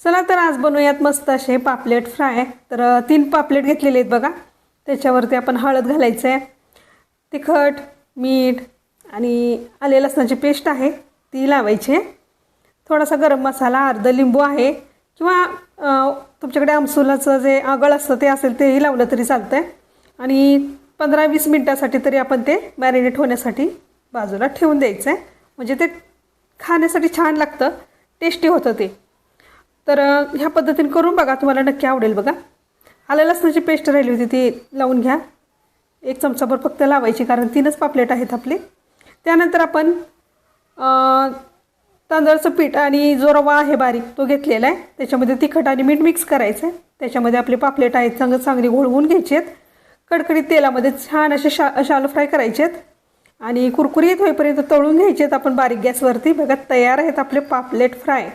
चला तर आज बनवूयात मस्त असे पापलेट फ्राय। तर 3 पापलेट घेतलेले आहेत बघा। त्याच्यावरती आपण हळद घालायचं आहे, तिखट, मीठ आणि आले लसणाची पेस्ट आहे ती लावायची आहे, थोडासा गरम मसाला, अर्ध लिंबू आहे किंवा तुमच्याकडे आमसुलाचं जे आगळ असतं ते असेल तेही लावलं तरी चालतं आहे। आणि 15-20 मिनिटासाठी तरी आपण ते मॅरिनेट होण्यासाठी बाजूला ठेवून द्यायचं आहे, म्हणजे ते खाण्यासाठी छान लागतं, टेस्टी होतं ते। तर ह्या पद्धतीने करून बघा, तुम्हाला नक्की आवडेल बघा। आलं लसणाची पेस्ट राहिली होती ती लावून घ्या, 1 चमचाभर फक्त लावायची, कारण 3च पापलेट आहेत आपले। त्यानंतर आपण तांदळाचं पीठ आणि जो रवा आहे बारीक तो घेतलेला आहे, त्याच्यामध्ये तिखट आणि मीठ मिक्स करायचं आहे। त्याच्यामध्ये आपले पापलेट आहेत चांगली घोळवून घ्यायचे आहेत, कडकडीत तेलामध्ये छान असे शालो फ्राय करायचे आहेत आणि कुरकुरीत होईपर्यंत तळून घ्यायचे आहेत आपण बारीक गॅसवरती। बघा तयार आहेत आपले पापलेट फ्राय।